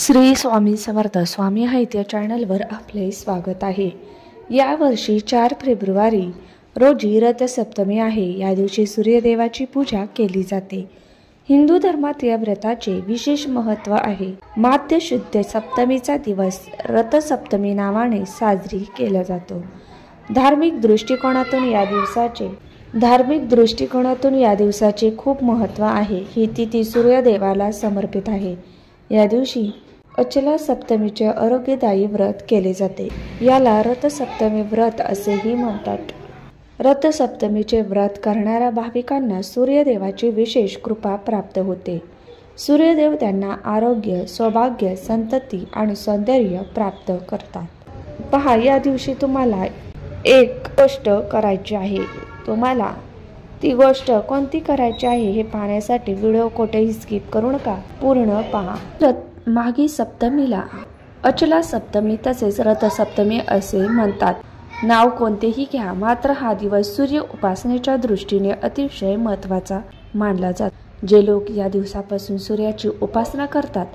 श्री स्वामी समर्थ स्वामी आहेत या चॅनलवर आपले स्वागत आहे। यावर्षी 4 फेब्रुवारी रोजी रथसप्तमी आहे। या दिवशी सूर्यदेवाची पूजा केली जाते। हिंदू धर्मात या व्रताचे विशेष महत्त्व आहे। माध्य शुद्ध सप्तमीचा दिवस रथसप्तमी नावाने साजरी केला जातो। धार्मिक दृष्टिकोनातून या दिवसाचे खूप महत्त्व आहे। ही तिथी सूर्यदेवाला समर्पित आहे। या दिवशी अचला सप्तमीचे आरोग्यदायी व्रत केले जाते। याला रथसप्तमी व्रत असेही म्हणतात। रथसप्तमीचे व्रत करणाऱ्या भाविकांना सूर्यदेवाची विशेष कृपा प्राप्त होते। सूर्यदेव त्यांना आरोग्य, सौभाग्य, संतती आणि सौंदर्य प्राप्त करतात। पहा, या दिवशी तुम्हाला एक गोष्ट करायची आहे। तुम्हाला ती गोष्ट कोणती करायची आहे हे पाहण्यासाठी व्हिडिओ कोठेही स्किप करू नका, पूर्ण पहा। माघी सप्तमीला अचला सप्तमी तसेच रथसप्तमी असे म्हणतात। नाव कोणतेही घ्या, मात्र हा दिवस सूर्य उपासनेच्या दृष्टीने अतिशय महत्त्वाचा मानला जातो। जे लोक या दिवसापासून सूर्याची उपासना करतात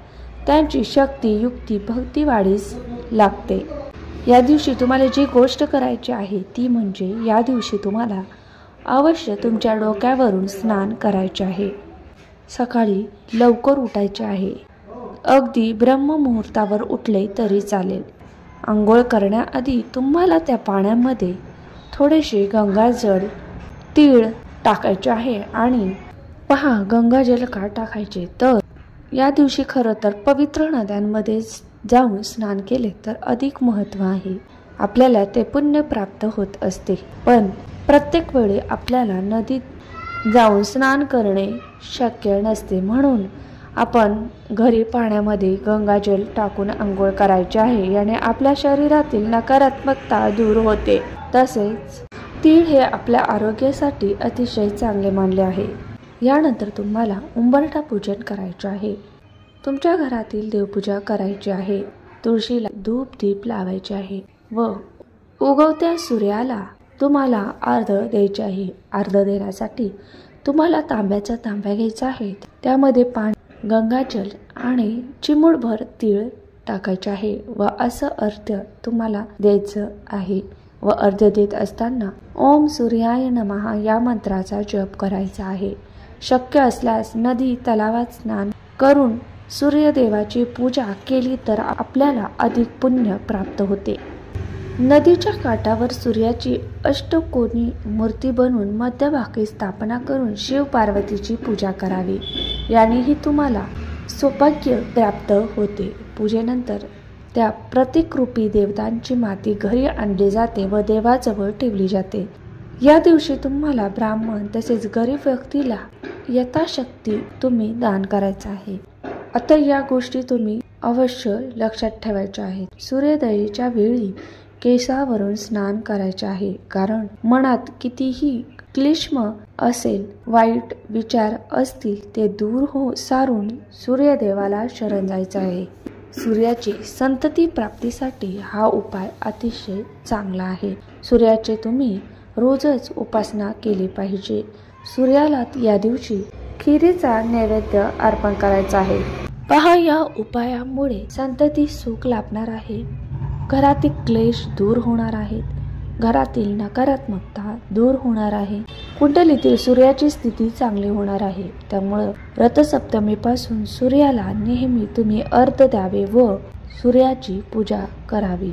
त्यांची शक्ती, युक्ती, भक्ती वाढीस लागते। या दिवशी तुम्हाला जी गोष्ट करायची आहे ती म्हणजे या दिवशी तुम्हाला अवश्य तुमच्या डोक्यावरून स्नान करायचे आहे। सकाळी लवकर उठायचे आहे। अगदी ब्रह्ममुहूर्तावर उठले तरी चालेल। आंघोळ करण्याआधी तुम्हाला त्या पाण्यामध्ये थोडेसे गंगाजल, तीळ टाकायचे आहे। आणि पहा, गंगाजल का टाकायचे तर या दिवशी खरं तर पवित्र नद्यांमध्ये जाऊन स्नान केले तर अधिक महत्त्व आहे। आपल्याला ते पुण्य प्राप्त होत असते, पण प्रत्येक वेळी आपल्याला नदीत जाऊन स्नान करणे शक्य नसते। म्हणून आपण घरी पाण्यामध्ये गंगाजल टाकून आंघोळ करायचे आहे। याने आपल्या शरीरातील नकारात्मकता दूर होते। तसेच तीळ हे आपल्या आरोग्यासाठी अतिशय चांगले मानले आहे। यानंतर तुम्हाला उंबरठा पूजन करायचे आहे। तुमच्या घरातील देवपूजा करायची आहे। तुळशीला धूप दीप लावायचे आहे व उगवत्या सूर्याला तुम्हाला अर्घ द्यायचे आहे। अर्घ देण्यासाठी तुम्हाला तांब्याचा तांब्या घ्यायचा आहे। त्यामध्ये पाणी, गंगाजल आणि चिमूटभर तीळ टाकायचे आहे व असं अर्घ्य तुम्हाला द्यायचं आहे। व अर्घ्य देत असताना ओम सूर्याय नमः या मंत्राचा जप करायचा आहे। शक्य असल्यास नदी, तलावात स्नान करून सूर्यदेवाची पूजा केली तर आपल्याला अधिक पुण्य प्राप्त होते। नदीच्या काठावर सूर्याची अष्टकोनी मूर्ती बनवून मध्यभागी स्थापना करून शिव पार्वतीची पूजा करावी। यानेही तुम्हाला सौभाग्य प्राप्त होते। पूजेनंतर त्या प्रतिकरूपी देवतांची माती घरी आणली जाते व देवाजवळ ठेवली जाते। या दिवशी तुम्हाला ब्राह्मण तसेच गरीब व्यक्तीला यथाशक्ती तुम्ही दान करायचं आहे। आता या गोष्टी तुम्ही अवश्य लक्षात ठेवायच्या आहेत। सूर्योदयाच्या वेळी केसावरून स्नान करायचे आहे, कारण मनात कितीही क्लेशम असेल, वाईट विचार असतील ते दूर सारून सूर्यदेवाला शरण जायचं आहे। सूर्याची संतती प्राप्तीसाठी हा उपाय अतिशय चांगला आहे। सूर्याचे तुम्ही रोजच उपासना केली पाहिजे। सूर्याला या दिवशी खिरीचा नैवेद्य अर्पण करायचा आहे। पहा, या उपायामुळे संतती सुख लाभणार आहे, घरातील क्लेश दूर होणार आहेत, घरातील नकारात्मकता दूर होणार आहे, कुंडलीतील सूर्याची स्थिती चांगली होणार आहे। त्यामुळे रथसप्तमीपासून सूर्याला नेहमी तुम्ही अर्घ्य द्यावे व सूर्याची पूजा करावी।